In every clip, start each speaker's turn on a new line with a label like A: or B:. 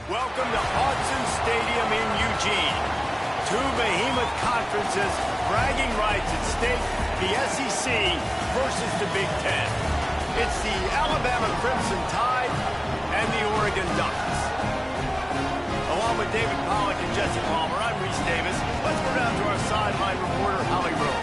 A: Welcome to Autzen Stadium in Eugene. Two behemoth conferences, bragging rights at stake, the SEC versus the Big Ten. It's the Alabama Crimson Tide and the Oregon Ducks. Along with David Pollack and Jesse Palmer, I'm Reese Davis. Let's go down to our sideline reporter, Holly Rowe.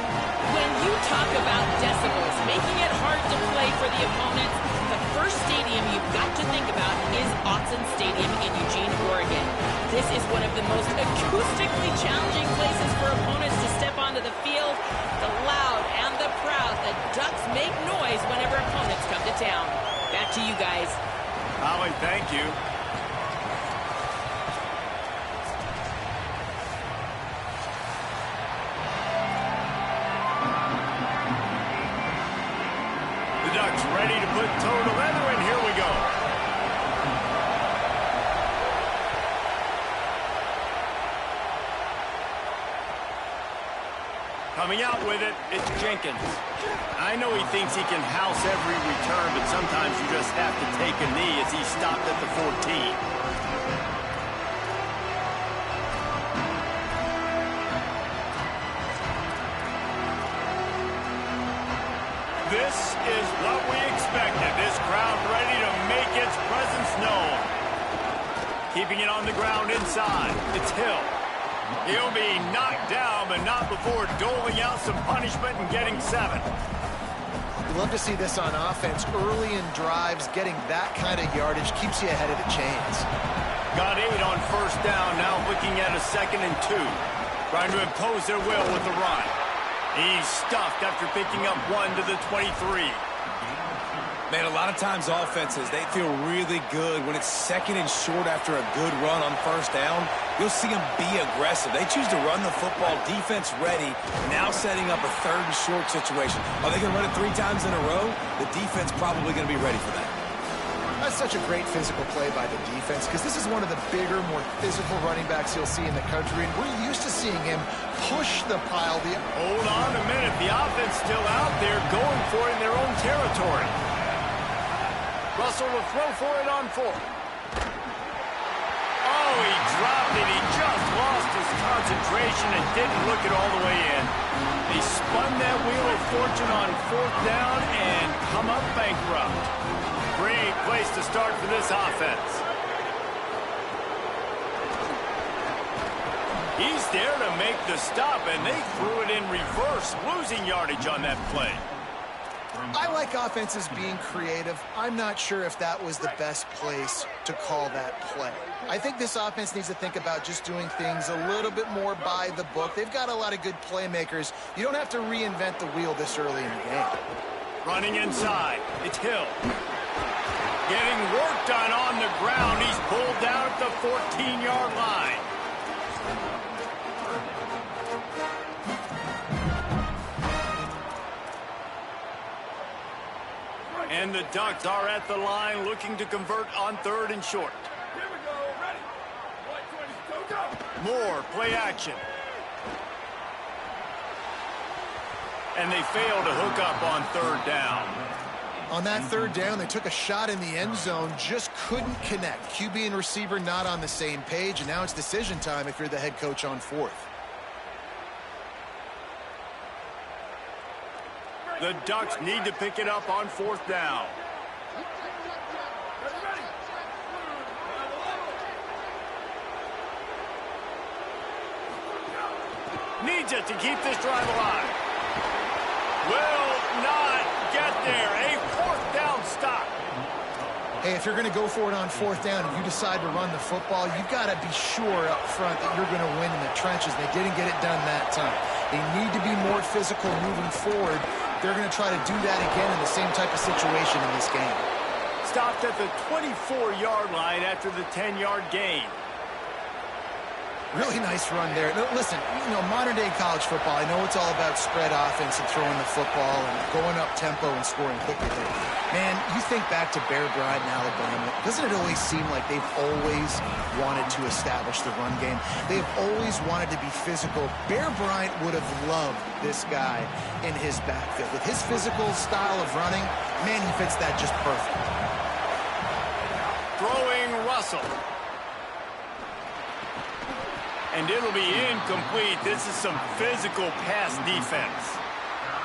B: When you talk about decibels, making it hard to play for the opponents, the first stadium you've got to think about is Autzen Stadium in Eugene, Oregon. This is one of the most acoustically challenging places for opponents to step onto the field. The loud and the proud, the Ducks make noise whenever opponents come to town. Back to you guys.
A: Holly, thank you. Ducks ready to put toe to leather, and here we go. Coming out with it, it's Jenkins. I know he thinks he can house every return, but sometimes you just have to take a knee as he stopped at the 14. This is what we expected. This crowd ready to make its presence known. Keeping it on the ground inside. It's Hill. He'll be knocked down, but not before doling out some punishment and getting 7.
C: You love to see this on offense. Early in drives, getting that kind of yardage keeps you ahead of the chains.
A: Got 8 on first down, now looking at a 2nd and 2. Trying to impose their will with the run. He's stuffed after picking up 1 to the 23.
D: Man, a lot of times offenses, they feel really good when it's 2nd and short after a good run on first down. You'll see them be aggressive. They choose to run the football, defense ready, now setting up a 3rd and short situation. Are they going to run it 3 times in a row? The defense probably going to be ready for that.
C: That's such a great physical play by the defense because this is one of the bigger, more physical running backs you'll see in the country, and we're used to seeing him push the pile.
A: Hold on a minute. The offense still out there going for it in their own territory. Russell will throw for it on 4. Oh, he dropped it. He just lost his concentration and didn't look it all the way in. He spun that wheel of fortune on 4th down and come up bankrupt. Great place to start for this offense. He's there to make the stop, and they threw it in reverse, losing yardage on that play.
C: I like offenses being creative. I'm not sure if that was the best place to call that play. I think this offense needs to think about just doing things a little bit more by the book. They've got a lot of good playmakers. You don't have to reinvent the wheel this early in the game.
A: Running inside, it's Hill. Getting work done on the ground. He's pulled down at the 14-yard line. And the Ducks are at the line looking to convert on 3rd and short.
E: Here we go. Ready. 120. Go.
A: More play action. And they fail to hook up on 3rd down.
C: On that 3rd down, they took a shot in the end zone, just couldn't connect. QB and receiver not on the same page, and now it's decision time if you're the head coach on 4th.
A: The Ducks need to pick it up on 4th down. Needs it to keep this drive alive. Will not get there. A 4th down stop.
C: Hey, if you're going to go for it on 4th down and you decide to run the football, you've got to be sure up front that you're going to win in the trenches. They didn't get it done that time. They need to be more physical moving forward. They're going to try to do that again in the same type of situation in this game.
A: Stopped at the 24-yard line after the 10-yard gain.
C: Really nice run there. No, listen, modern-day college football, I know it's all about spread offense and throwing the football and going up tempo and scoring quickly there. Man, you think back to Bear Bryant in Alabama, doesn't it always seem like they've always wanted to establish the run game? They have always wanted to be physical. Bear Bryant would have loved this guy in his backfield. With his physical style of running, man, he fits that just perfect.
A: Throwing Russell. And it'll be incomplete. This is some physical pass defense.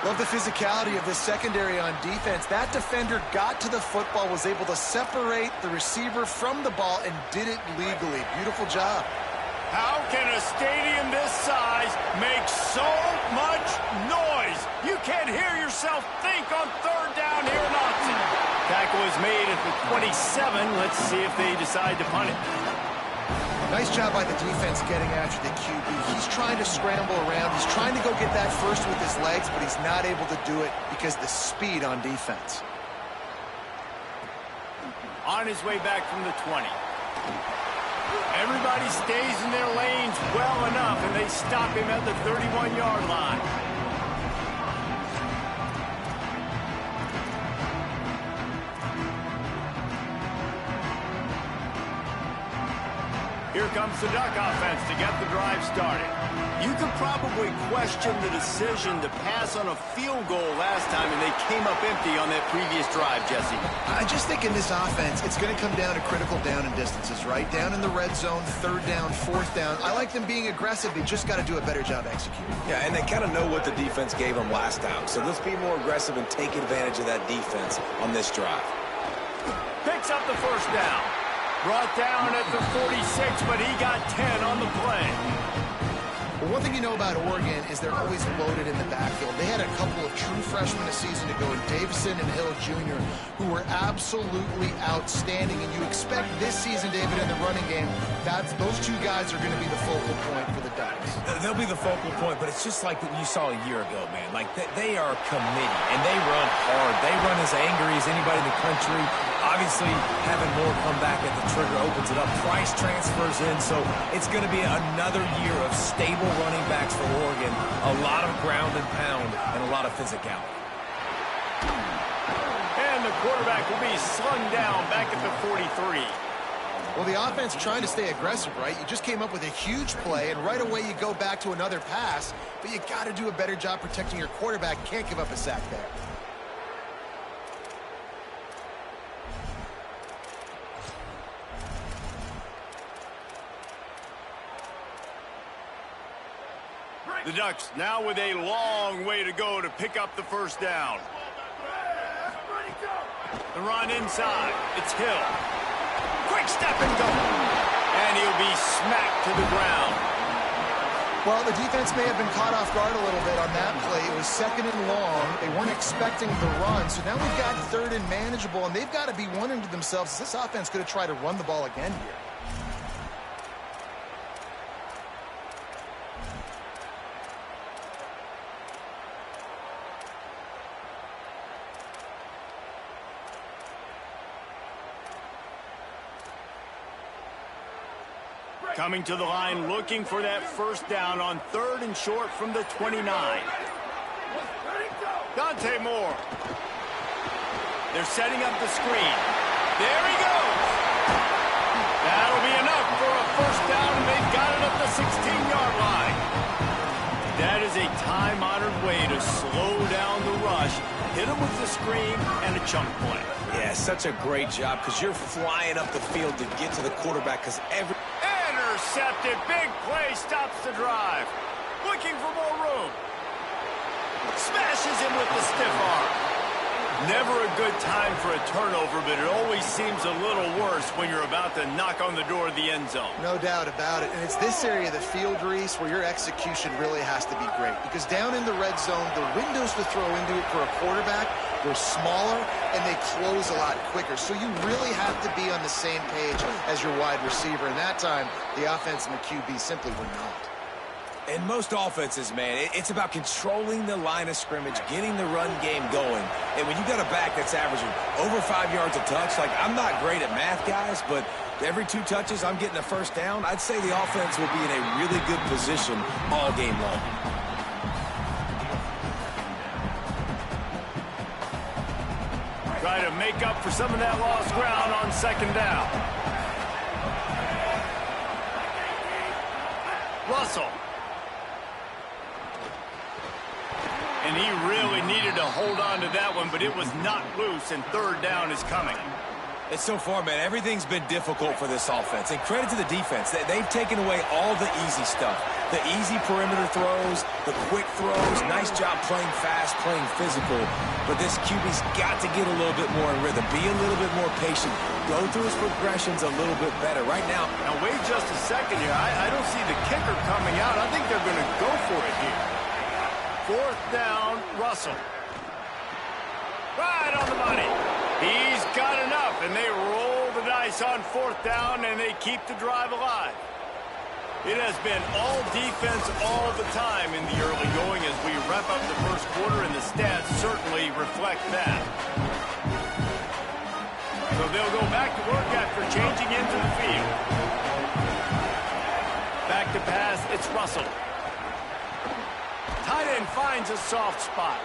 C: Love the physicality of this secondary on defense. That defender got to the football, was able to separate the receiver from the ball, and did it legally. Beautiful job.
A: How can a stadium this size make so much noise? You can't hear yourself think on third down here in Austin. Tackle is made at the 27. Let's see if they decide to punt it.
C: Nice job by the defense getting after the QB. He's trying to scramble around. He's trying to go get that first with his legs, but he's not able to do it because the speed on defense.
A: On his way back from the 20. Everybody stays in their lanes well enough, and they stop him at the 31-yard line. Here comes the Duck offense to get the drive started. You could probably question the decision to pass on a field goal last time, and they came up empty on that previous drive, Jesse.
C: I just think in this offense, it's going to come down to critical down and distances, right? Down in the red zone, third down, fourth down. I like them being aggressive. They just got to do a better job executing.
D: Yeah, and they kind of know what the defense gave them last time. So let's be more aggressive and take advantage of that defense on this drive.
A: Picks up the first down. Brought down at the 46, but he got 10 on the play.
C: Well, one thing you know about Oregon is they're always loaded in the backfield. They had a couple of true freshmen a season ago in Davison and Hill Jr., who were absolutely outstanding. And you expect this season, David, in the running game, those two guys are going to be the focal point for the Ducks.
D: They'll be the focal point, but it's just like what you saw a year ago, man. Like, they are committed, and they run hard. They run as angry as anybody in the country. Obviously, having more come back at the trigger opens it up. Price transfers in, so it's going to be another year of stable running backs for Oregon. A lot of ground and pound and a lot of physicality.
A: And the quarterback will be slung down back at the 43.
C: Well, the offense trying to stay aggressive, right? You just came up with a huge play, and right away you go back to another pass, but you got to do a better job protecting your quarterback. Can't give up a sack there.
A: The Ducks now with a long way to go to pick up the first down. The run inside. It's Hill. Quick step and go. And he'll be smacked to the ground.
C: Well, the defense may have been caught off guard a little bit on that play. It was second and long. They weren't expecting the run. So now we've got third and manageable, and they've got to be wondering to themselves, is this offense going to try to run the ball again here?
A: Coming to the line, looking for that first down on third and short from the 29. Dante Moore. They're setting up the screen. There he goes. That'll be enough for a first down, and they've got it at the 16-yard line. That is a time-honored way to slow down the rush, hit him with the screen, and a chunk play.
D: Yeah, such a great job because you're flying up the field to get to the quarterback because
A: intercepted. Big play stops the drive. Looking for more room. Smashes him with the stiff arm. Never a good time for a turnover, but it always seems a little worse when you're about to knock on the door of the end zone.
C: No doubt about it. And it's this area of the field, Reese, where your execution really has to be great. Because down in the red zone, the windows to throw into it for a quarterback, they're smaller and they close a lot quicker. So you really have to be on the same page as your wide receiver. And that time, the offense and the QB simply were not.
D: In most offenses, man, it's about controlling the line of scrimmage, getting the run game going. And when you got a back that's averaging over 5 yards a touch, like, I'm not great at math, guys, but Every 2 touches, I'm getting a first down. I'd say the offense will be in a really good position all game long.
A: Try to make up for some of that lost ground on second down. Russell. And he really needed to hold on to that one, but it was not loose, and third down is coming.
D: And so far, man, everything's been difficult for this offense. And credit to the defense. They've taken away all the easy stuff. The easy perimeter throws, the quick throws. Nice job playing fast, playing physical. But this QB's got to get a little bit more in rhythm. Be a little bit more patient. Go through his progressions a little bit better. Right now,
A: wait just a second here. I don't see the kicker coming out. I think they're going to go for it here. Fourth down, Russell. Right on the money. He's got enough, and they roll the dice on fourth down, and they keep the drive alive. It has been all defense all the time in the early going as we wrap up the first quarter, and the stats certainly reflect that. So they'll go back to work after changing into the field. Back to pass, it's Russell. Tight end finds a soft spot.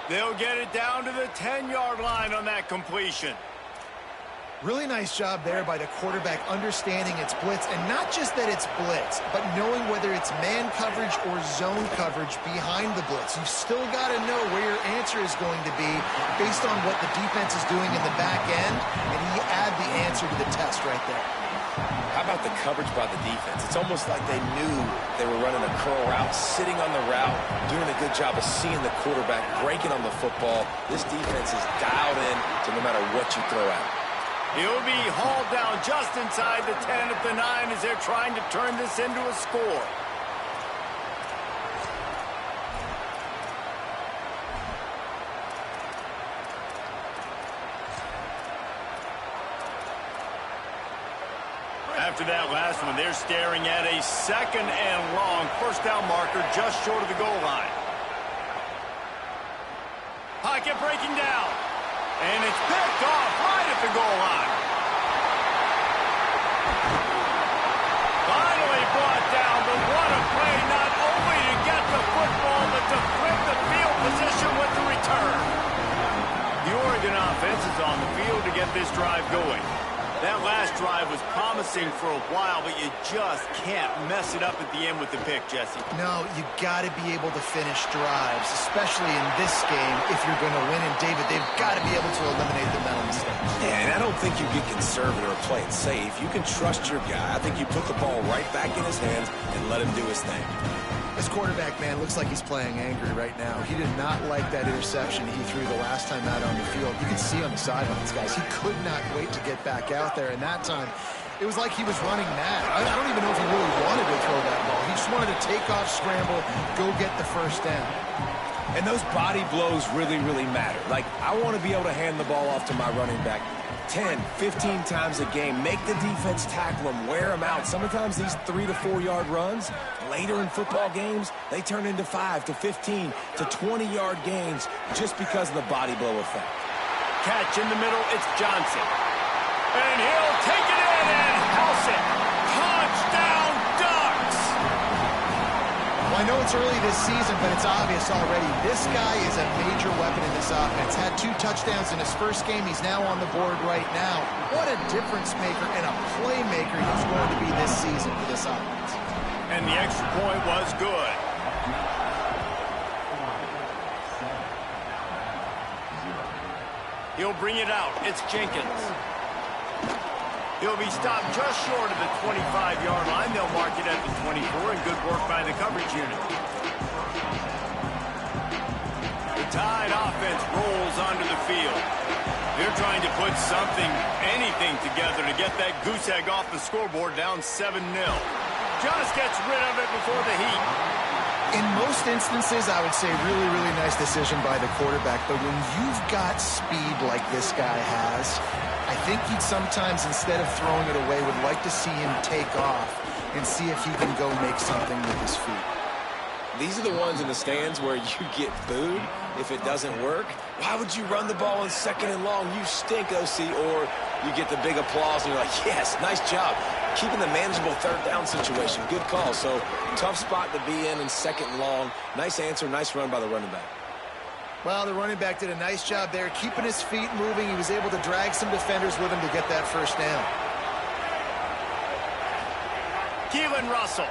A: They'll get it down to the 10-yard line on that completion.
C: Really nice job there by the quarterback understanding it's blitz, and not just that it's blitz, but knowing whether it's man coverage or zone coverage behind the blitz. You've still got to know where your answer is going to be based on what the defense is doing in the back end, and he add the answer to the test right there.
D: how about the coverage by the defense? It's almost like they knew they were running a curl route, sitting on the route, doing a good job of seeing the quarterback, breaking on the football. This defense is dialed in to no matter what you throw at.
A: He'll be hauled down just inside the 10 at the 9 as they're trying to turn this into a score. After that last one, they're staring at a 2nd and long. First down marker just short of the goal line. Pocket breaking down. And it's picked off right at the goal line. Finally brought down, but what a play, not only to get the football, but to flip the field position with the return. The Oregon offense is on the field to get this drive going. That last drive was promising for a while, but you just can't mess it up at the end with the pick, Jesse.
C: No, you got to be able to finish drives, especially in this game if you're going to win. And, David, they've got to be able to eliminate the mental mistakes.
D: Yeah, and I don't think you get conservative or play it safe. You can trust your guy. I think you put the ball right back in his hands and let him do his thing.
C: This quarterback, man, looks like he's playing angry right now. He did not like that interception he threw the last time out on the field. You can see on the sidelines, guys, he could not wait to get back out there. And that time, it was like he was running mad. I don't even know if he really wanted to throw that ball. He just wanted to take off, scramble, go get the first down.
D: And those body blows really, really matter. Like, I want to be able to hand the ball off to my running back 10, 15 times a game. Make the defense tackle them, wear them out. Sometimes these 3 to 4 yard runs, later in football games, they turn into 5 to 15 to 20 yard gains just because of the body blow effect.
A: Catch in the middle, it's Johnson. And he'll take it in and house it. Touchdown, Ducks!
C: Well, I know it's early this season, but it's obvious already. This guy is a major weapon in this offense. Had 2 touchdowns in his first game. He's now on the board right now. What a difference maker and a playmaker he's going to be this season for this offense.
A: And the extra point was good. He'll bring it out. It's Jenkins. He'll be stopped just short of the 25-yard line. They'll mark it at the 24, and good work by the coverage unit. The Tide offense rolls onto the field. They're trying to put something, anything together to get that goose egg off the scoreboard down 7-0. Just gets rid of it before the heat.
C: In most instances, I would say really, really nice decision by the quarterback. But when you've got speed like this guy has, I think he'd sometimes, instead of throwing it away, would like to see him take off and see if he can go make something with his feet.
D: These are the ones in the stands where you get booed if it doesn't work. Why would you run the ball in 2nd and long? You stink, OC. Or you get the big applause, and you're like, yes, nice job. Keeping the manageable third down situation. Good call. So tough spot to be in second and long. Nice answer, nice run by the running back.
C: Well, the running back did a nice job there, keeping his feet moving. He was able to drag some defenders with him to get that first down.
A: Keelan Russell.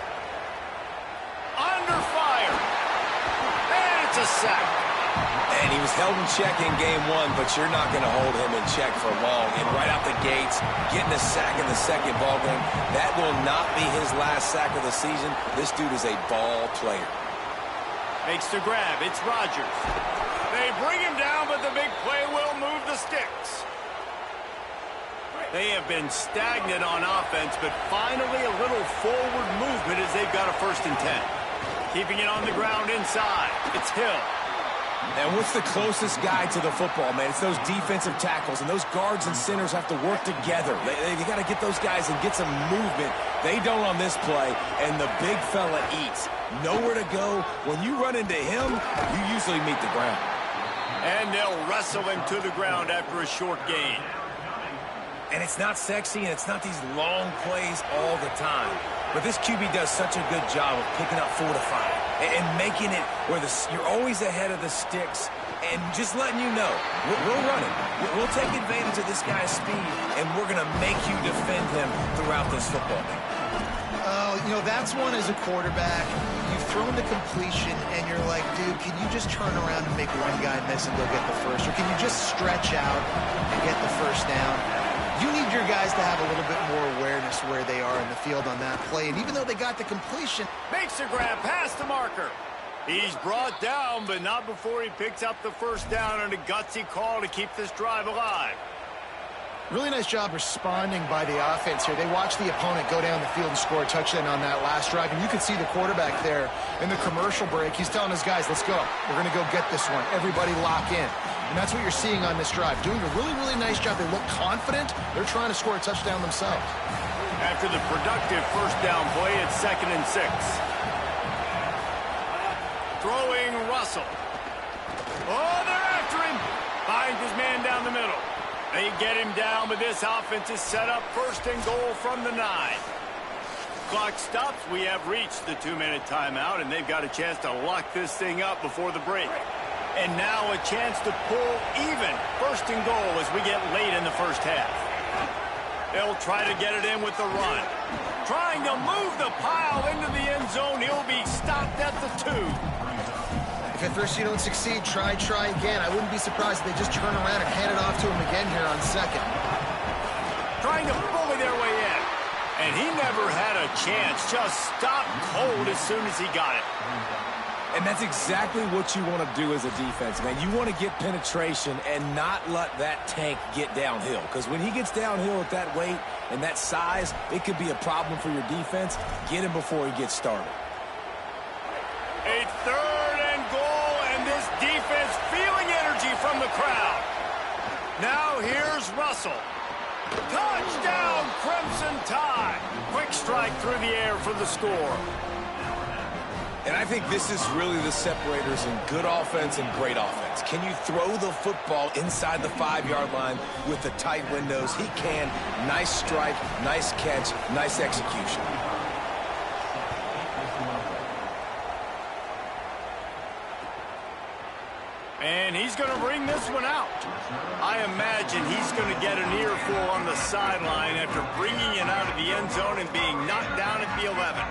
A: Under fire. And it's a sack.
D: And he was held in check in game one, but you're not going to hold him in check for long. And right out the gates, getting a sack in the second ball game, that will not be his last sack of the season. This dude is a ball player.
A: Makes the grab. It's Rodgers. They bring him down, but the big play will move the sticks. They have been stagnant on offense, but finally a little forward movement as they've got a 1st and 10. Keeping it on the ground inside. It's Hill.
D: And what's the closest guy to the football, man? It's those defensive tackles, and those guards and centers have to work together. They got to get those guys and get some movement. They don't on this play, and the big fella eats. Nowhere to go. When you run into him, you usually meet the ground.
A: And they'll wrestle him to the ground after a short gain.
D: And it's not sexy, and it's not these long plays all the time. But this QB does such a good job of picking up 4 to 5 and making it where you're always ahead of the sticks and just letting you know, we'll run it. We'll take advantage of this guy's speed, and we're going to make you defend him throughout this football game.
C: Oh, you know, that's one as a quarterback. You've thrown the completion, and you're like, dude, can you just turn around and make one guy miss and go get the first? Or can you just stretch out and get the first down? You need your guys to have a little bit more awareness where they are in the field on that play. And even though they got the completion...
A: Makes a grab past the marker. He's brought down, but not before he picks up the first down and a gutsy call to keep this drive alive.
C: Really nice job responding by the offense here. They watched the opponent go down the field and score a touchdown on that last drive. And you can see the quarterback there in the commercial break. He's telling his guys, let's go. We're going to go get this one. Everybody lock in. And that's what you're seeing on this drive. Doing a really, really nice job. They look confident. They're trying to score a touchdown themselves.
A: After the productive first down play, it's 2nd and 6. Throwing Russell. Oh, they're after him. Finds his man down the middle. They get him down, but this offense is set up 1st and goal from the 9. Clock stops. We have reached the 2-minute timeout, and they've got a chance to lock this thing up before the break. And now a chance to pull even 1st and goal as we get late in the first half. They'll try to get it in with the run. Trying to move the pile into the end zone. He'll be stopped at the 2.
C: If at first you don't succeed, try again. I wouldn't be surprised if they just turn around and hand it off to him again here on 2nd.
A: Trying to bully their way in. And he never had a chance. Just stopped cold as soon as he got it.
D: And that's exactly what you want to do as a defense, man. You want to get penetration and not let that tank get downhill. Because when he gets downhill at that weight and that size, it could be a problem for your defense. Get him before he gets started.
A: A 3rd and goal, and this defense feeling energy from the crowd. Now here's Russell. Touchdown, Crimson Tide. Quick strike through the air for the score.
D: And I think this is really the separators in good offense and great offense. Can you throw the football inside the 5-yard line with the tight windows? He can. Nice strike, nice catch, nice execution.
A: And he's going to bring this one out. I imagine he's going to get an earful on the sideline after bringing it out of the end zone and being knocked down at the 11.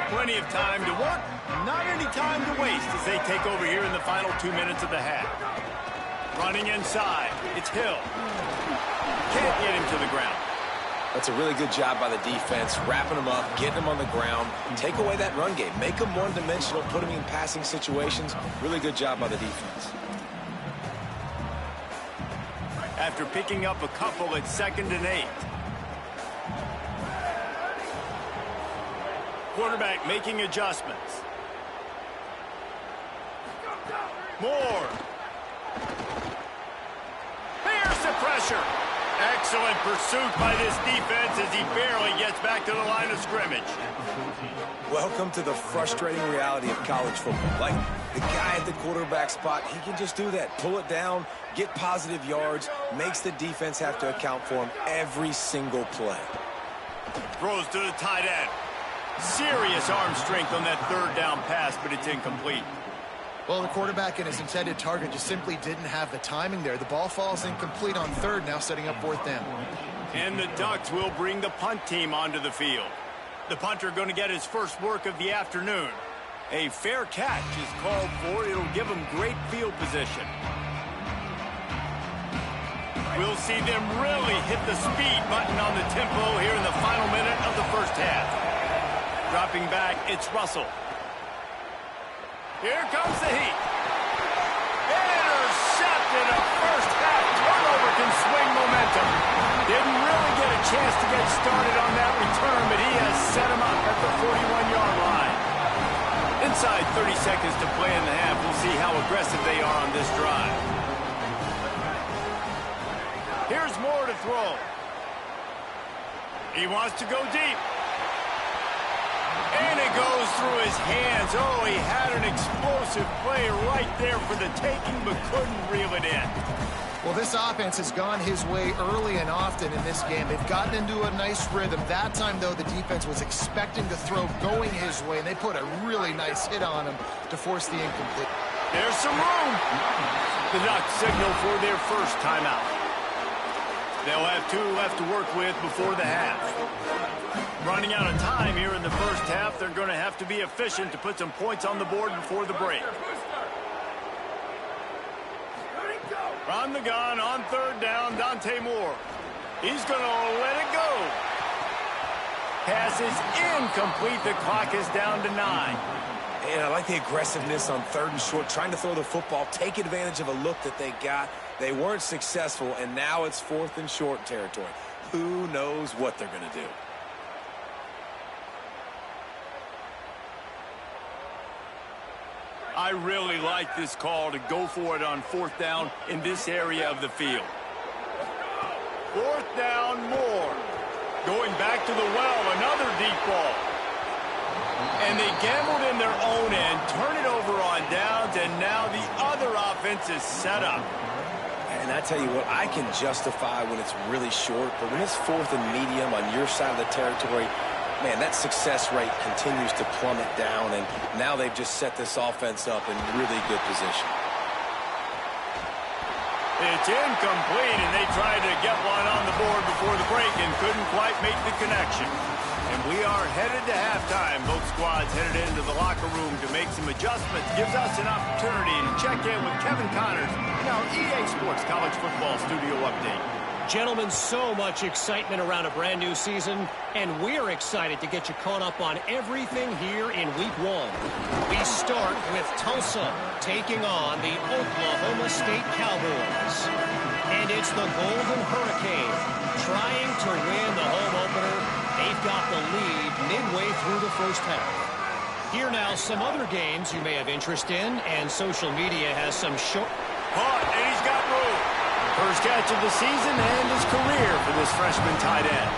A: Plenty of time to work, not any time to waste as they take over here in the final 2 minutes of the half. Running inside, it's Hill. Can't get him to the ground.
D: That's a really good job by the defense, wrapping them up, getting them on the ground. Take away that run game. Make them one-dimensional, put them in passing situations. Really good job by the defense.
A: After picking up a couple at 2nd and 8. Quarterback making adjustments. Moore. There's the pressure. Excellent pursuit by this defense as he barely gets gets back to the line of scrimmage.
D: Welcome to the frustrating reality of college football. Like, the guy at the quarterback spot, he can just do that. Pull it down, get positive yards, makes the defense have to account for him every single play.
A: Throws to the tight end. Serious arm strength on that third down pass, but it's incomplete.
C: Well, the quarterback and his intended target just simply didn't have the timing there. The ball falls incomplete on third, now setting up fourth down.
A: And the Ducks will bring the punt team onto the field. The punter going to get his first work of the afternoon. A fair catch is called for. It'll give him great field position. We'll see them really hit the speed button on the tempo here in the final minute of the first half. Dropping back, it's Russell. Here comes the heat. Intercepted. A first half turnover can swing momentum. Didn't really get a chance to get started on that return, but he has set him up at the 41-yard line. Inside 30 seconds to play in the half. We'll see how aggressive they are on this drive. Here's more to throw. He wants to go deep. And it goes through his hands. Oh, he had an explosive play right there for the taking, but couldn't reel it in.
C: Well, this offense has gone his way early and often in this game. They've gotten into a nice rhythm. That time, though, the defense was expecting the throw going his way, and they put a really nice hit on him to force the incomplete.
A: There's some room. The Ducks signal for their first timeout. They'll have 2 left to work with before the half. Running out of time here in the first half, they're going to have to be efficient to put some points on the board before the break. From the gun on third down, Dante Moore. He's going to let it go. Pass is incomplete. The clock is down to 9.
D: And I like the aggressiveness on third and short, trying to throw the football, take advantage of a look that they got. They weren't successful, and now it's fourth and short territory. Who knows what they're going to do?
A: I really like this call to go for it on fourth down in this area of the field. Fourth down, Moore. Going back to the well, another deep ball. And they gambled in their own end, turn it over on downs, and now the other offense is set up.
D: And I tell you what, I can justify when it's really short, but when it's fourth and medium on your side of the territory, man, that success rate continues to plummet down, and now they've just set this offense up in really good position.
A: It's incomplete, and they tried to get one on the board before the break and couldn't quite make the connection. And we are headed to halftime. Both squads headed into the locker room to make some adjustments. Gives us an opportunity to check in with Kevin Connors in our EA Sports College Football Studio Update.
F: Gentlemen, so much excitement around a brand new season, and we're excited to get you caught up on everything here in Week 1. We start with Tulsa taking on the Oklahoma State Cowboys. And it's the Golden Hurricane trying to win the home opener. They've got the lead midway through the first half. Here now, some other games you may have interest in, and social media has some short...
A: Caught, and he's got room. First catch of the season and his career for this freshman tight end.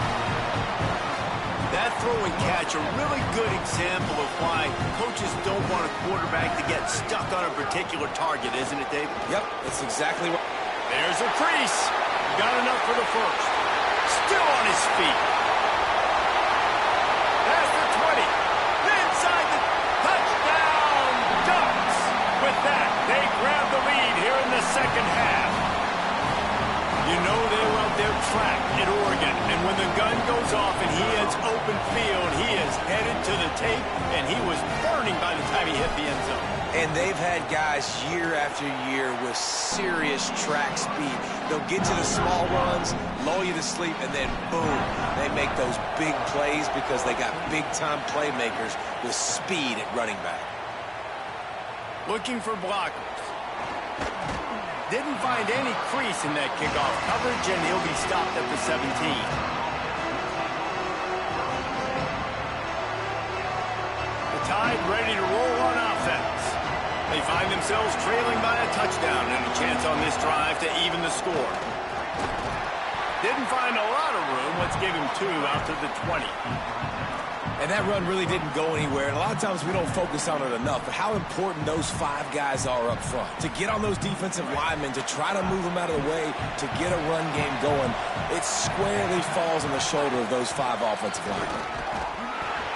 A: That throw and catch, a really good example of why coaches don't want a quarterback to get stuck on a particular target, isn't it, David?
D: Yep, that's exactly what...
A: There's a crease. Got enough for the first. Still on his feet. That's the 20. Inside the touchdown Ducks. With that, they grab the lead here in the second half. You know they were out there tracked at Oregon, and when the gun goes off and he hits open field, he is headed to the tape, and he was burning by the time he hit the end zone.
D: And they've had guys year after year with serious track speed. They'll get to the small runs, lull you to sleep, and then boom, they make those big plays because they got big-time playmakers with speed at running back.
A: Looking for blockers. Didn't find any crease in that kickoff coverage, and he'll be stopped at the 17. The Tide ready to roll on offense. They find themselves trailing by a touchdown and a chance on this drive to even the score. Didn't find a lot of room. Let's give him 2 out to the 20.
D: And that run really didn't go anywhere. And a lot of times we don't focus on it enough. But how important those 5 guys are up front. To get on those defensive linemen, to try to move them out of the way, to get a run game going, it squarely falls on the shoulder of those 5 offensive linemen.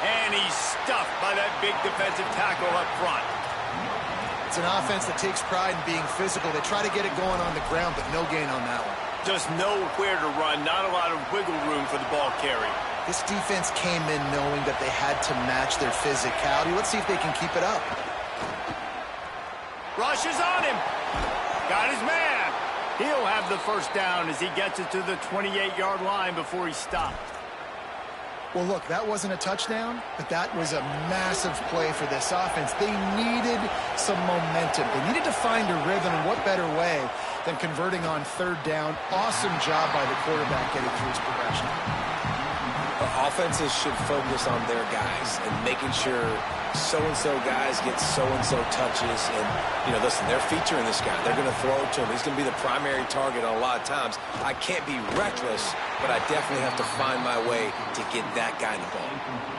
A: And he's stuffed by that big defensive tackle up front.
C: It's an offense that takes pride in being physical. They try to get it going on the ground, but no gain on that one.
A: Just nowhere to run. Not a lot of wiggle room for the ball carrier.
C: This defense came in knowing that they had to match their physicality. Let's see if they can keep it up.
A: Rush is on him. Got his man. He'll have the first down as he gets it to the 28-yard line before he stopped.
C: Well, look, that wasn't a touchdown, but that was a massive play for this offense. They needed some momentum. They needed to find a rhythm, and what better way than converting on 3rd down. Awesome job by the quarterback getting through his progression.
D: Offenses should focus on their guys and making sure so-and-so guys get so-and-so touches. And, you know, listen, they're featuring this guy. They're going to throw it to him. He's going to be the primary target on a lot of times. I can't be reckless, but I definitely have to find my way to get that guy the ball.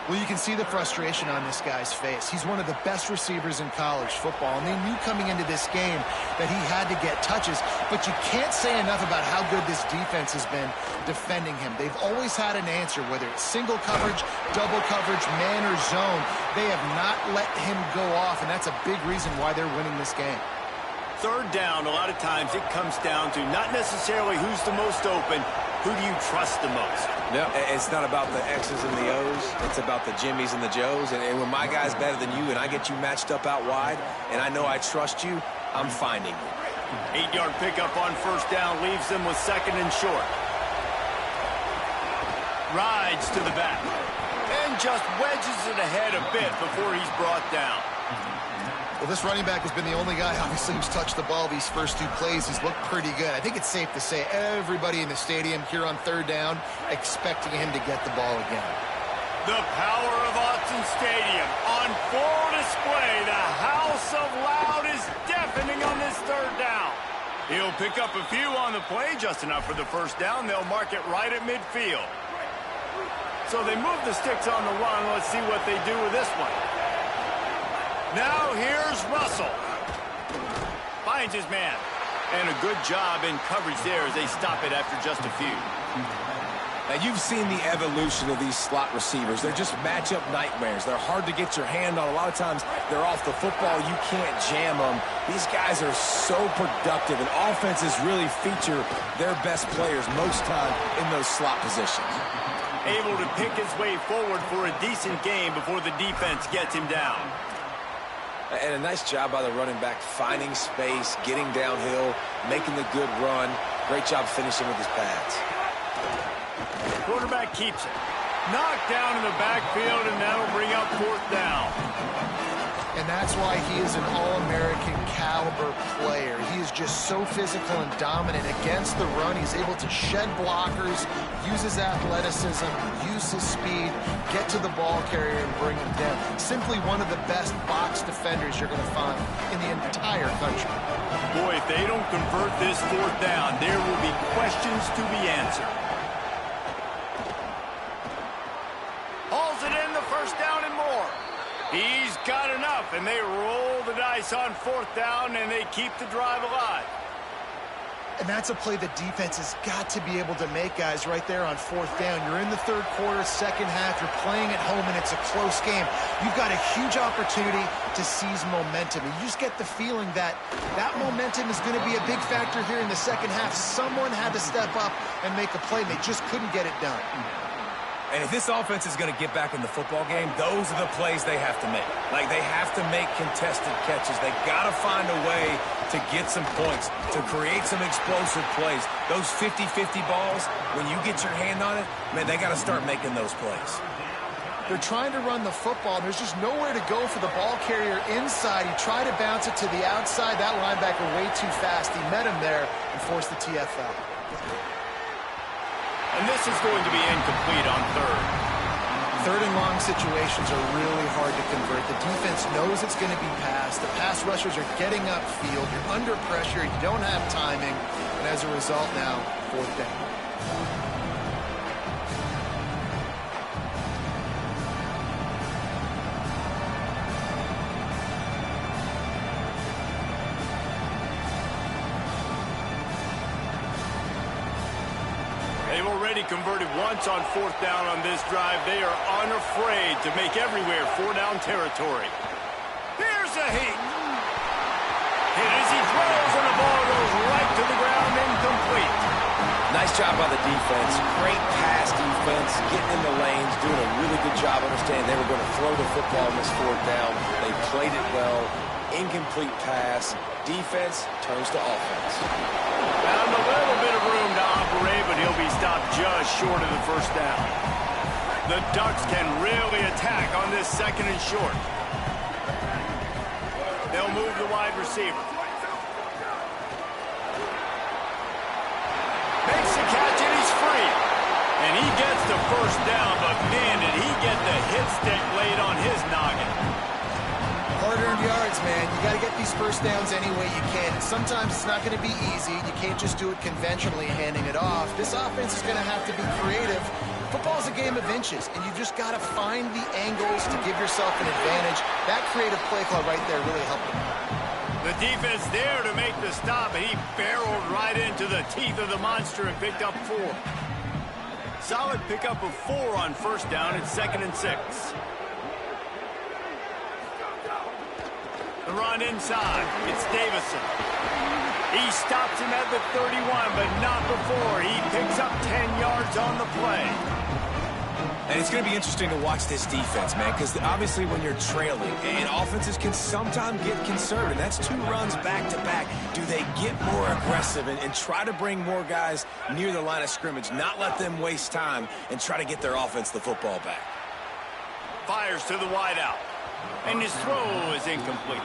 C: Well, you can see the frustration on this guy's face. He's one of the best receivers in college football, and they knew coming into this game that he had to get touches, but you can't say enough about how good this defense has been defending him. They've always had an answer, whether it's single coverage, double coverage, man or zone. They have not let him go off, and that's a big reason why they're winning this game.
A: 3rd down, a lot of times it comes down to not necessarily who's the most open, who do you trust the most?
D: No, it's not about the X's and the O's. It's about the Jimmies and the Joes. And when my guy's better than you and I get you matched up out wide and I know I trust you, I'm finding you.
A: 8-yard pickup on 1st down leaves them with 2nd and short. Rides to the back. And just wedges it ahead a bit before he's brought down.
C: Well, this running back has been the only guy, obviously, who's touched the ball these first 2 plays. He's looked pretty good. I think it's safe to say everybody in the stadium here on 3rd down expecting him to get the ball again.
A: The power of Autzen Stadium on full display. The house of loud is deafening on this 3rd down. He'll pick up a few on the play, just enough for the 1st down. They'll mark it right at midfield. So they move the sticks on the run. Let's see what they do with this one. Now here's Russell. Finds his man. And a good job in coverage there as they stop it after just a few.
D: Now, you've seen the evolution of these slot receivers. They're just matchup nightmares. They're hard to get your hand on. A lot of times, they're off the football. You can't jam them. These guys are so productive, and offenses really feature their best players most time in those slot positions.
A: Able to pick his way forward for a decent game before the defense gets him down.
D: And a nice job by the running back, finding space, getting downhill, making the good run. Great job finishing with his pads.
A: Quarterback keeps it. Knocked down in the backfield, and that'll bring up 4th down.
C: And that's why he is an all-American caliber player. He is just so physical and dominant against the run. He's able to shed blockers, use his athleticism, use his speed, get to the ball carrier and bring him down. Simply one of the best box defenders you're going to find in the entire country.
A: Boy, if they don't convert this 4th down, there will be questions to be answered. Hauls it in, the 1st down and more. He's got enough, and they roll the dice on 4th down, and they keep the drive alive.
C: And that's a play the defense has got to be able to make, guys, right there on 4th down. You're in the 3rd quarter, 2nd half. You're playing at home, and it's a close game. You've got a huge opportunity to seize momentum. And you just get the feeling that that momentum is going to be a big factor here in the 2nd half. Someone had to step up and make a play, and they just couldn't get it done.
D: And if this offense is going to get back in the football game, those are the plays they have to make. Like, they have to make contested catches. They got to find a way to get some points, to create some explosive plays. Those 50-50 balls, when you get your hand on it, man, they got to start making those plays.
C: They're trying to run the football, and there's just nowhere to go for the ball carrier inside. He tried to bounce it to the outside. That linebacker way too fast. He met him there and forced the TFL.
A: And this is going to be incomplete on 3rd.
C: 3rd and long situations are really hard to convert. The defense knows it's going to be passed. The pass rushers are getting upfield. You're under pressure. You don't have timing. And as a result now, 4th down.
A: They've already converted once on 4th down on this drive. They are unafraid to make everywhere 4-down territory. Here's a heat. Hit as he throws, and the ball goes right to the ground, incomplete.
D: Nice job by the defense. Great pass defense, getting in the lanes, doing a really good job understanding they were going to throw the football on this 4th down. They played it well. Incomplete pass. Defense turns to offense.
A: Found a little bit of room to operate, but he'll be stopped just short of the 1st down. The Ducks can really attack on this 2nd and short. They'll move the wide receiver. Makes the catch, and he's free. And he gets the 1st down, but man, did he get the hit stick laid on his noggin.
C: Hard-earned yards, man. You got to get these 1st downs any way you can. And sometimes it's not going to be easy. You can't just do it conventionally, handing it off. This offense is going to have to be creative. Football's a game of inches, and you just got to find the angles to give yourself an advantage. That creative play call right there really helped him.
A: The defense there to make the stop, and he barreled right into the teeth of the monster and picked up 4. Solid pickup of 4 on 1st down at 2nd and 6. The run inside. It's Davison. He stops him at the 31, but not before. He picks up 10 yards on the play.
D: And it's going to be interesting to watch this defense, man, because obviously when you're trailing, and offenses can sometimes get concerned, and that's 2 runs back-to-back. Do they get more aggressive and try to bring more guys near the line of scrimmage, not let them waste time, and try to get their offense the football back?
A: Fires to the wideout. And his throw is incomplete.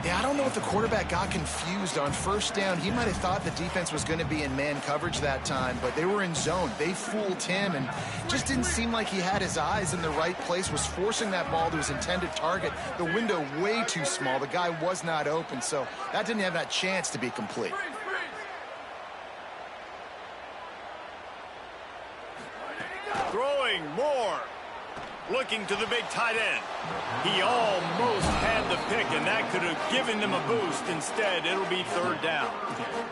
C: Yeah, I don't know if the quarterback got confused on 1st down. He might have thought the defense was going to be in man coverage that time, but they were in zone. They fooled him, and just didn't seem like he had his eyes in the right place, was forcing that ball to his intended target. The window way too small. The guy was not open, so that didn't have that chance to be complete.
A: Throwing more. Looking to the big tight end. He almost had the pick, and that could have given them a boost. Instead, it'll be 3rd down.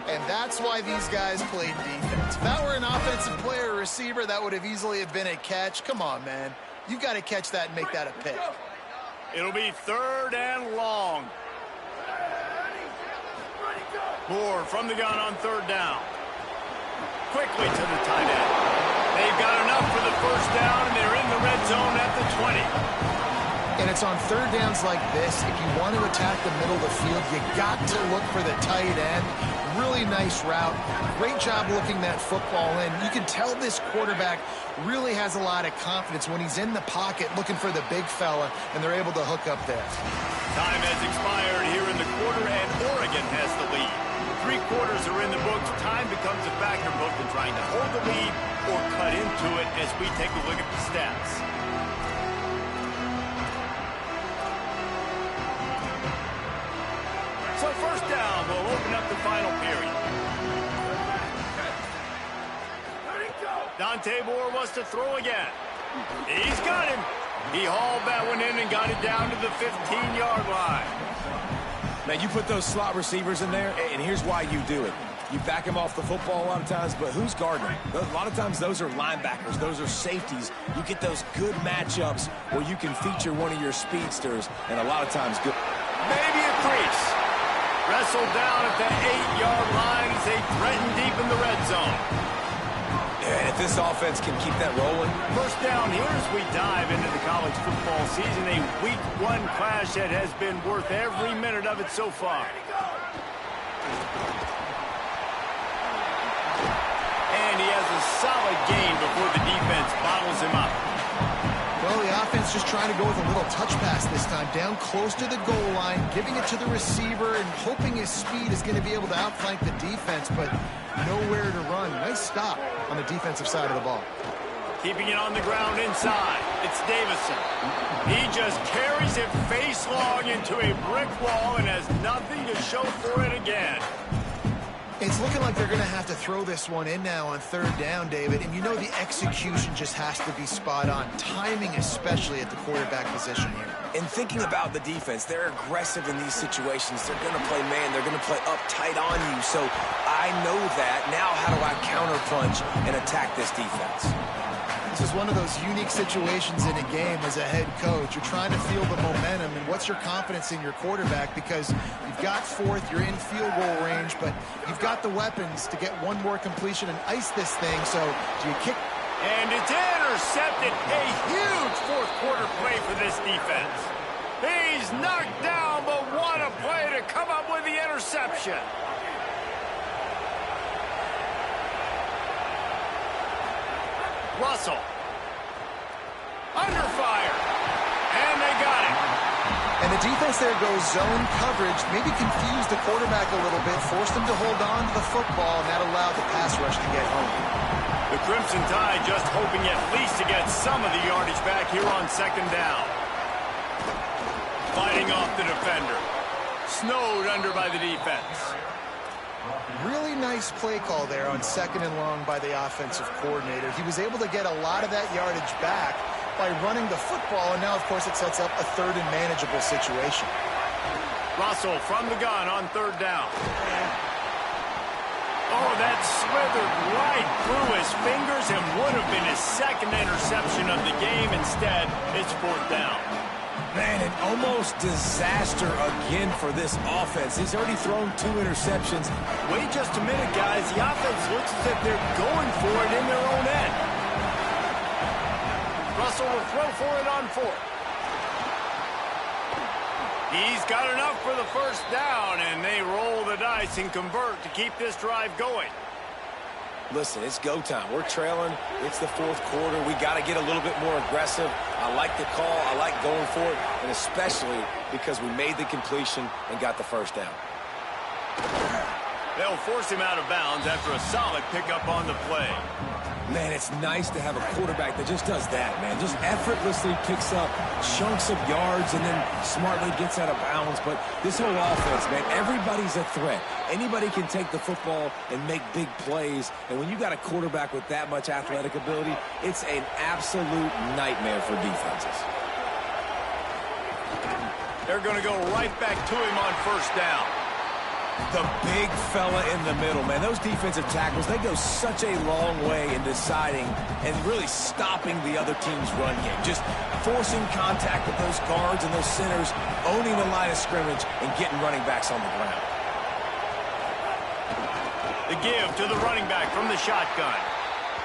C: And that's why these guys played defense. If that were an offensive player or receiver, that would have easily have been a catch. Come on, man. You've got to catch that and make that a pick.
A: It'll be 3rd and long. Moore from the gun on 3rd down. Quickly to the tight end. They've got enough for the 1st down, and they're in the red zone at the 20.
C: And it's on 3rd downs like this. If you want to attack the middle of the field, you got to look for the tight end. Really nice route. Great job looking that football in. You can tell this quarterback really has a lot of confidence when he's in the pocket looking for the big fella, and they're able to hook up there.
A: Time has expired here in the quarter, and Oregon has the lead. 3 quarters are in the books. Time becomes a factor both in trying to hold the lead or cut into it as we take a look at the stats. So 1st down will open up the final period. Dante Moore wants to throw again. He's got him. He hauled that one in and got it down to the 15-yard line.
D: Now, you put those slot receivers in there, and here's why you do it. You back him off the football a lot of times, but who's guarding him? A lot of times those are linebackers. Those are safeties. You get those good matchups where you can feature one of your speedsters, and a lot of times good.
A: Maybe a crease. Wrestled down at the 8-yard line as they threaten deep in the red zone.
D: And if this offense can keep that rolling.
A: 1st down here as we dive into the college football season. A week 1 clash that has been worth every minute of it so far. And he has a solid gain before the defense bottles him up.
C: Well, the offense just trying to go with a little touch pass this time, down close to the goal line, giving it to the receiver and hoping his speed is going to be able to outflank the defense, but nowhere to run. Nice stop on the defensive side of the ball.
A: Keeping it on the ground inside. It's Davison. He just carries it face long into a brick wall and has nothing to show for it again.
C: It's looking like they're going to have to throw this one in now on third down, David. And you know the execution just has to be spot on. Timing especially at the quarterback position here.
D: And thinking about the defense, they're aggressive in these situations. They're going to play man. They're going to play up tight on you. So I know that. Now how do I counterpunch and attack this defense?
C: This is one of those unique situations in a game as a head coach. You're trying to feel the momentum, and what's your confidence in your quarterback? Because you've got fourth, you're in field goal range, but you've got the weapons to get one more completion and ice this thing. So do you kick?
A: And it's intercepted. A huge fourth quarter play for this defense. He's knocked down, but what a play to come up with the interception. Russell. Under fire. And they got it.
C: And the defense there goes zone coverage, maybe confused the quarterback a little bit, forced him to hold on to the football, and that allowed the pass rush to get home.
A: The Crimson Tide just hoping at least to get some of the yardage back here on second down. Fighting off the defender. Snowed under by the defense.
C: Really nice play call there on second and long by the offensive coordinator. He was able to get a lot of that yardage back by running the football, and now, of course, it sets up a third and manageable situation.
A: Russell from the gun on third down. Oh, that slithered right through his fingers and would have been his second interception of the game. Instead, it's fourth down.
D: Man, an almost disaster again for this offense. He's already thrown 2 interceptions.
A: Wait just a minute, guys. The offense looks as if they're going for it in their own end. Russell will throw for it on fourth. He's got enough for the first down, and they roll the dice and convert to keep this drive going.
D: Listen, it's go time. We're trailing. It's the fourth quarter. We got to get a little bit more aggressive. I like the call. I like going for it, and especially because we made the completion and got the first down.
A: They'll force him out of bounds after a solid pickup on the play.
D: Man, it's nice to have a quarterback that just does that, man. Just effortlessly picks up chunks of yards and then smartly gets out of bounds. But this whole offense, man, everybody's a threat. Anybody can take the football and make big plays. And when you got a quarterback with that much athletic ability, it's an absolute nightmare for defenses.
A: They're going to go right back to him on first down.
D: The big fella in the middle, man. Those defensive tackles, they go such a long way in deciding and really stopping the other team's run game. Just forcing contact with those guards and those centers, owning the line of scrimmage, and getting running backs on the ground.
A: The give to the running back from the shotgun.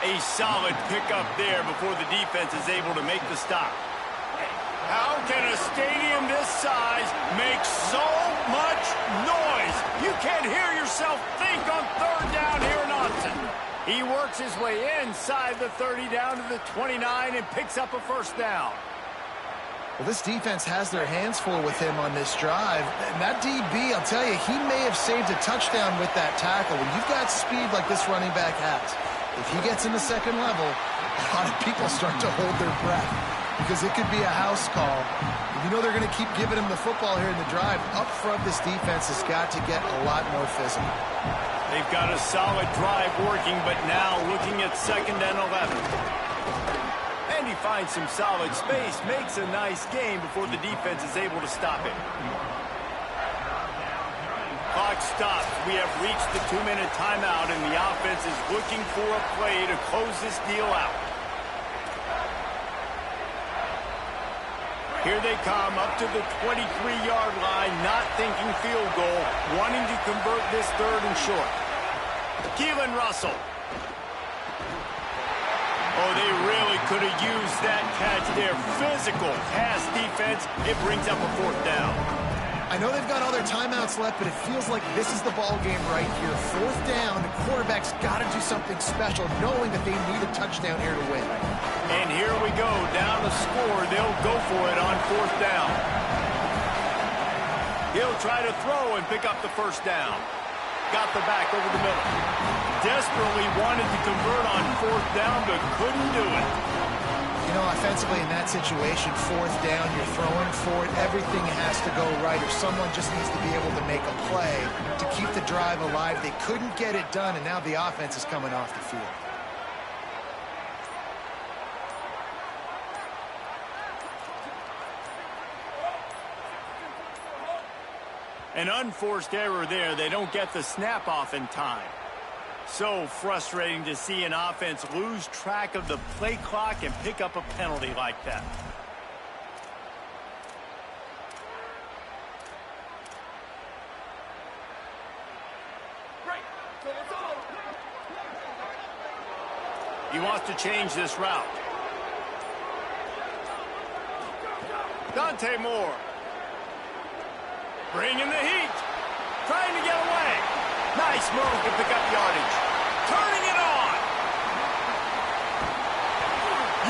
A: A solid pickup there before the defense is able to make the stop. How can a stadium this size make so much noise? You can't hear yourself think on third down here in Austin. He works his way inside the 30 down to the 29 and picks up a first down.
C: Well, this defense has their hands full with him on this drive. And that DB, I'll tell you, he may have saved a touchdown with that tackle. When you've got speed like this running back has, if he gets in the second level, a lot of people start to hold their breath, because it could be a house call. You know they're going to keep giving him the football here in the drive. Up front, this defense has got to get a lot more physical.
A: They've got a solid drive working, but now looking at second and 11. And he finds some solid space, makes a nice gain before the defense is able to stop him. Clock stops. We have reached the 2-minute timeout, and the offense is looking for a play to close this deal out. Here they come up to the 23-yard line, not thinking field goal, wanting to convert this third and short. Keelan Russell. Oh, they really could have used that catch there. Physical pass defense. It brings up a fourth down.
C: I know they've got all their timeouts left, but it feels like this is the ball game right here. Fourth down, the quarterback's got to do something special, knowing that they need a touchdown here to win.
A: And here we go, down to score. They'll go for it on fourth down. He'll try to throw and pick up the first down. Got the back over the middle. Desperately wanted to convert on fourth down, but couldn't do it.
C: You know, I defensively in that situation, fourth down, you're throwing for it, everything has to go right, or someone just needs to be able to make a play to keep the drive alive. They couldn't get it done, and now the offense is coming off the field.
A: An unforced error there. They don't get the snap off in time. So frustrating to see an offense lose track of the play clock and pick up a penalty like that. He wants to change this route. Dante Moore. Bringing the heat. Trying to get away. Nice move to pick up yardage. Turning it on.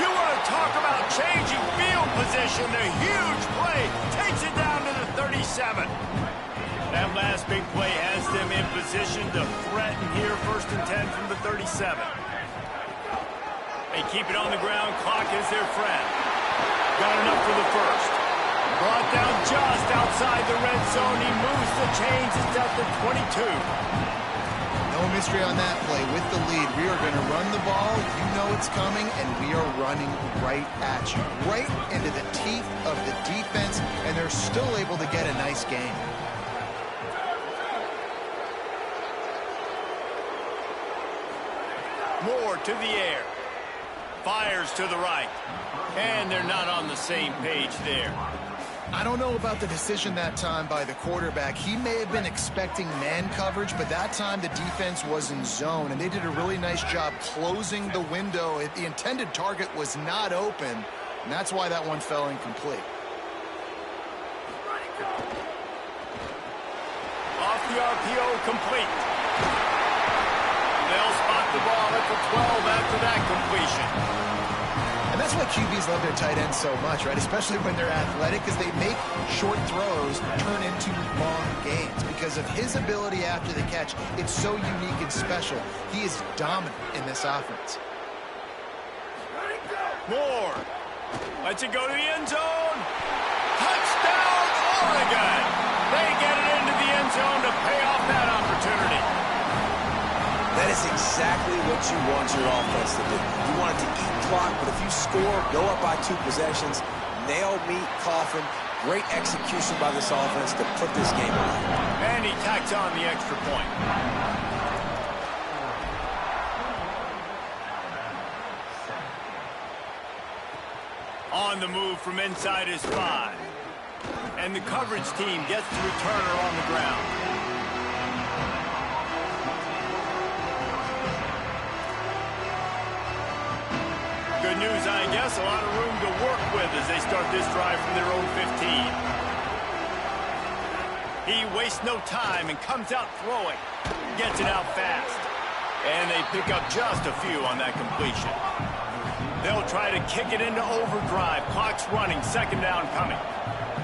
A: You want to talk about changing field position. A huge play takes it down to the 37. That last big play has them in position to threaten here. 1st and 10 from the 37. They keep it on the ground. Clock is their friend. Got enough for the first. Brought down just outside the red zone. He moves the chains. It's at the 22.
C: No mystery on that play. With the lead, we are going to run the ball. You know it's coming, and we are running right at you. Right into the teeth of the defense, and they're still able to get a nice game.
A: Moore to the air. Fires to the right. And they're not on the same page there.
C: I don't know about the decision that time by the quarterback. He may have been expecting man coverage, but that time the defense was in zone, and they did a really nice job closing the window. The intended target was not open, and that's why that one fell incomplete.
A: Off the RPO, complete. They'll spot the ball at the 12 after that completion.
C: And that's why QBs love their tight ends so much, right? Especially when they're athletic, because they make short throws turn into long gains. Because of his ability after the catch, it's so unique and special. He is dominant in this offense.
A: Moore. Lets it go to the end zone. Touchdown, Oregon. They get it into the end zone to pay off that opportunity.
D: That is exactly what you want your offense to do. You want it to eat clock, but if you score, go up by 2 possessions, nail meat, coffin, great execution by this offense to put this game away.
A: And he tacks on the extra point. On the move from inside his 5. And the coverage team gets the returner on the ground. Good news, I guess. A lot of room to work with as they start this drive from their own 15. He wastes no time and comes out throwing. Gets it out fast. And they pick up just a few on that completion. They'll try to kick it into overdrive. Clock's running. 2nd down coming.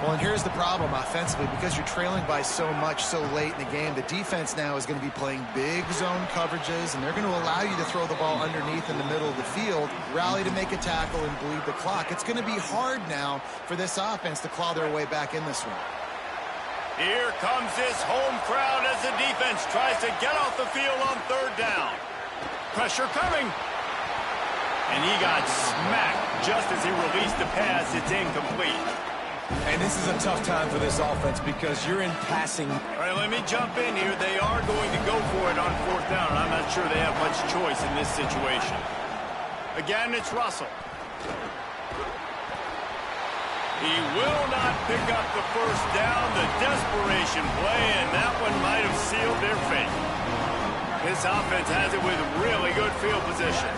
C: Well, and here's the problem offensively. Because you're trailing by so much so late in the game, the defense now is going to be playing big zone coverages, and they're going to allow you to throw the ball underneath in the middle of the field, rally to make a tackle, and bleed the clock. It's going to be hard now for this offense to claw their way back in this one.
A: Here comes this home crowd as the defense tries to get off the field on 3rd down. Pressure coming. And he got smacked just as he released the pass. It's incomplete.
D: And this is a tough time for this offense because you're in passing.
A: All right, let me jump in here. They are going to go for it on 4th down, and I'm not sure they have much choice in this situation. Again, it's Russell. He will not pick up the 1st down. The desperation play, and that one might have sealed their fate. This offense has it with really good field position.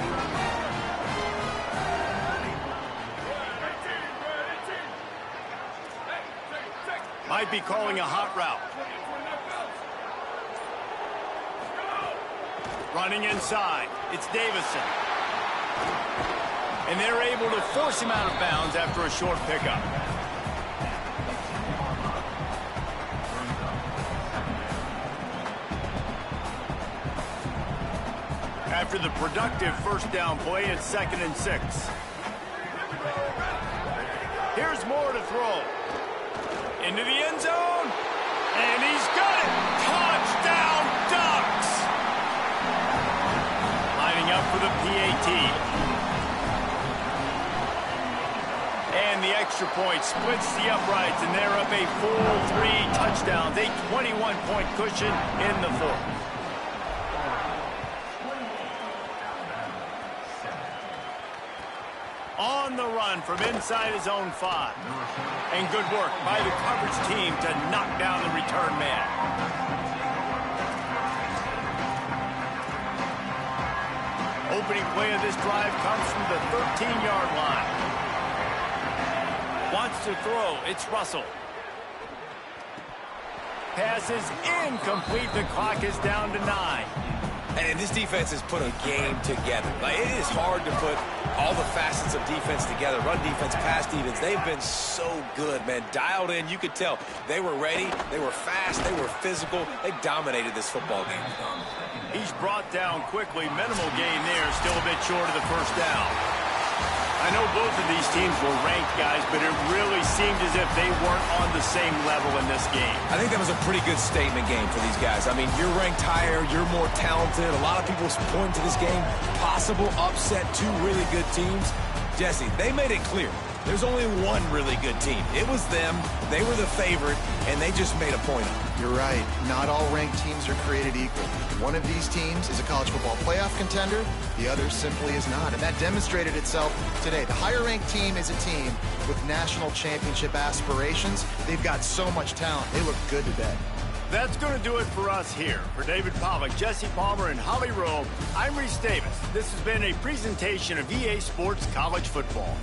A: Might be calling a hot route. Running inside. It's Davison. And they're able to force him out of bounds after a short pickup. After the productive 1st down play, it's 2nd and 6. Here's more to throw. Into the end zone. And he's got it. Touchdown, Ducks. Lining up for the PAT. And the extra point splits the uprights, and they're up a full 3 touchdowns, a 21-point cushion in the fourth. On the run from inside his own 5. And good work by the coverage team to knock down the return man. Opening play of this drive comes from the 13-yard line. Wants to throw. It's Russell. Pass is incomplete. The clock is down to 9.
D: And this defense has put a game together. Like, it is hard to put all the facets of defense together. Run defense, pass defense. They've been so good, man. Dialed in. You could tell they were ready. They were fast. They were physical. They dominated this football game.
A: He's brought down quickly. Minimal gain there. Still a bit short of the first down. I know both of these teams were ranked, guys, but it really seemed as if they weren't on the same level in this game.
D: I think that was a pretty good statement game for these guys. I mean, you're ranked higher, you're more talented. A lot of people point to this game. Possible upset, 2 really good teams. Jesse, they made it clear. There's only one really good team. It was them. They were the favorite, and they just made a point of it.
C: You're right. Not all ranked teams are created equal. One of these teams is a college football playoff contender. The other simply is not. And that demonstrated itself today. The higher-ranked team is a team with national championship aspirations. They've got so much talent. They look good today.
A: That's going to do it for us here. For David Pollack, Jesse Palmer, and Holly Rowe, I'm Reese Davis. This has been a presentation of EA Sports College Football.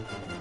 C: it.